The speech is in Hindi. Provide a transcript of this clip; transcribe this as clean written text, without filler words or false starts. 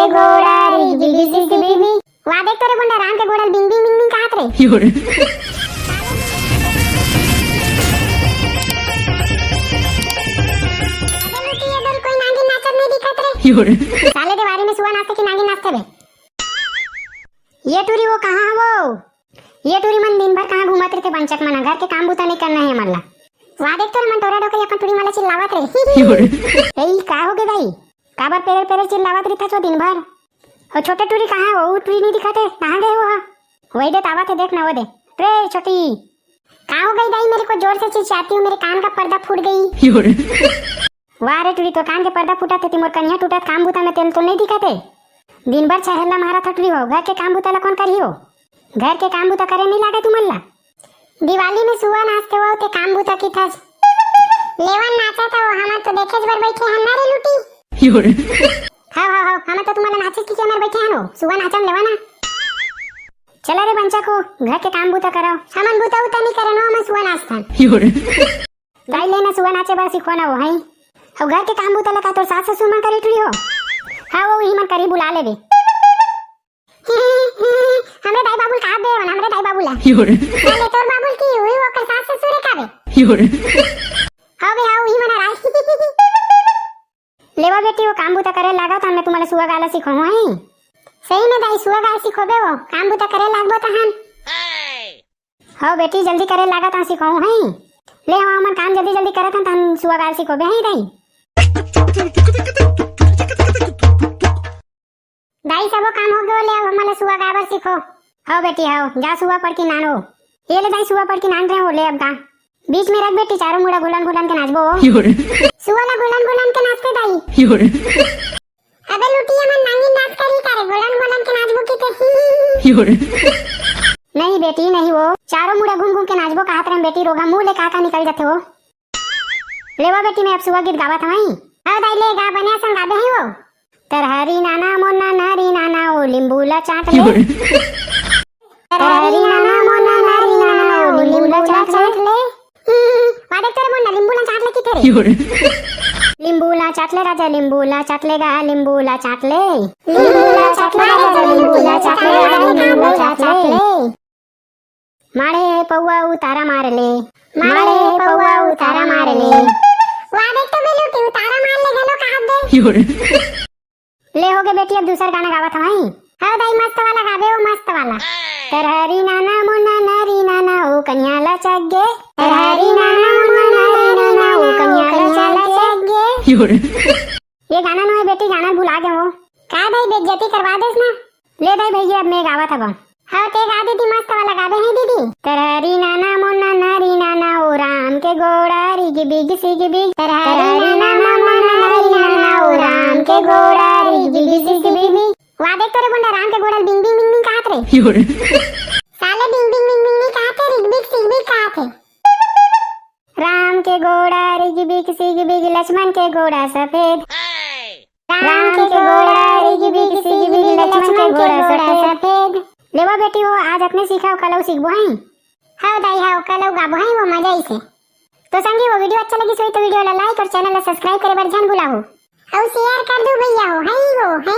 के घोड़ा रिग बिग सिग बिग। वाह देख तो रे बुंडा, राम के घोड़ा बिंग बिंग बिंग बिंग कहत रे। कोई नागिन नाचत नहीं दिखत रे। साले देवारी में सुआ नाचते कि नागिन नाचते बे। ये टूरी वो कहाँ है वो? ये टूरी मन दिन भर कहाँ घूमत रहते पंचक मना, घर के काम बूता नहीं करना है मल्ला। वाह देख तो मन टोरा डोके अपन टूरी मला चिल्लावत रे। ए का हो गए भाई, काबर पेरे पेरे चिल्लावत रहता छो दिन भर? और छोटे टूरी कहाँ है वो? टूरी नहीं दिखाते, कहाँ गए वो? वही दे तावा थे, देखना वो दे रे छोटी। कहाँ हो गई भाई? मेरे को जोर से चिल्लाती हूँ, मेरे कान का पर्दा फूट गई। वाह रे टूरी, तो कान के पर्दा फूटा थे, मोर कन्या टूटा, काम बूता में तेल तो नहीं दिखाते। दिन भर छहला मारा था टूरी हो, घर के काम बूता ला कौन करी हो? घर के काम बूता करे नहीं लागे तुमल्ला? दिवाली में सुआ नाचते हो ते काम बूता की था लेवन नाचा था वो, हम तो देखे बर बैठे हैं ना रे लुटी। हाँ हम तो तुम्हारा नाचे की कैमर बैठे हैं नो, सुआ नाचम लेवाना। चला रे बंचा को घर के काम बूता कराओ, सामान बूता उता नहीं करे नो, हम सुआ नाचता। गाय लेना सुआ नाचे बार सिखो ना वो है। अब घर के काम बूता लगा तो सास ससुर मन करे टुरी हो। हाँ वो ही मन करी बुला ले बे। हमरे दाई बाबुल कहा बे, हमरे दाई बाबुला ले तोर बाबुल की हुई वो कर सास ससुर का बे। हाँ बे हाँ वही मना रहा। लेवा बेटी वो काम बूता करे लगा तो मैं तुम्हारे सुआ गाला सिखाऊं है। सही में दाई सुआ गाला सिखो बे, वो काम बूता करे लागबो त हम। हाँ बेटी जल्दी करे लगा तो सिखाऊं है। ले हम मन काम जल्दी जल्दी करत हन त सुआ गाला सिखो बे है दाई। दाई सबो काम हो गयो, ले अब हमला सुआ गाबर सिखो। हाँ बेटी हाँ जा सुआ पढ़ के नानो। ये ले दाई सुआ पढ़ के नान रहे हो, ले अब गा बीच में रख बेटी, चारों मुड़ा गुलन गुलन के नाचबो। सुआ ला गुलन गुलन के नाचते दाई। अबे लुटिया मन नांगी नाच करी करे, गुलन गुलन के नाचबो की ते। नहीं बेटी नहीं, वो चारों मुड़ा घूम घूम के नाचबो कहत रहे बेटी, रोगा मुंह ले काका निकल जाते हो। लेवा बेटी मैं अब सुआ गीत गावत हूं। हां दाई ले गा, बनिया संग गाबे है वो। तरहरी नाना मोना नारी नाना ओ लिंबूला चाट ले। तरहरी नाना मोना नारी नाना ओ लिंबूला चाट ले। वादे तेरे मोना लिंबूला चाट ले की तेरे। लिंबूला चाट ले राजा, लिंबूला चाट ले गा, लिंबूला चाट ले। लिंबूला चाट ले राजा, लिंबूला चाट ले गा, लिंबूला चाट ले। मारे पौवा उतारा मार ले, मारे पौवा उतारा मार ले। वादे तो बेलू उतारा मार ले गलो कहां दे। ले हो गए बेटी, अब दूसरा गाना गावत हूं। हाँ दाई मस्त वाला गावे, वो मस्त वाला। तरहरी नाना मोना नारी नाना ओ कन्या ला चगे। तरहरी नाना मोना नारी नाना ओ कन्या ला चगे। ये गाना नो है बेटी, गाना भुला गए हो का भाई? बेइज्जती करवा देस ना। ले दाई भैया अब मैं गावत हूं। हाँ ते गा दीदी, मस्त वाला गावे है दीदी। तरहरी नाना मोना नारी नाना ओ राम के घोड़ा रिग बिग सिग बिग। तरहरी नाना मोना नारी नाना ओ राम के घोड़ा रिग बिग सिग बिग। वाह देख तो रे बुंडा, राम के घोड़ा बिंग बिंग बिंग बिंग कहत रे। साले बिंग बिंग बिंग बिंग बिंग कहत रे, रिग बिग सिग बिग कहत रे। राम के घोड़ा रिग बिग सिग बिग, लक्ष्मण के घोड़ा सफेद। राम के घोड़ा रिग बिग सिग बिग, लक्ष्मण के घोड़ा सफेद। लेवा बेटी वो आज अपने सीखा कल सीखबो है। हाँ दाई हाँ कल गाबो है वो मजा ही से। तो संगी वो वीडियो अच्छा लगी तो वीडियो ला लाइक और चैनल ला सब्सक्राइब करे बर जान भुलाओ और शेयर कर दो भैया हो है वो है।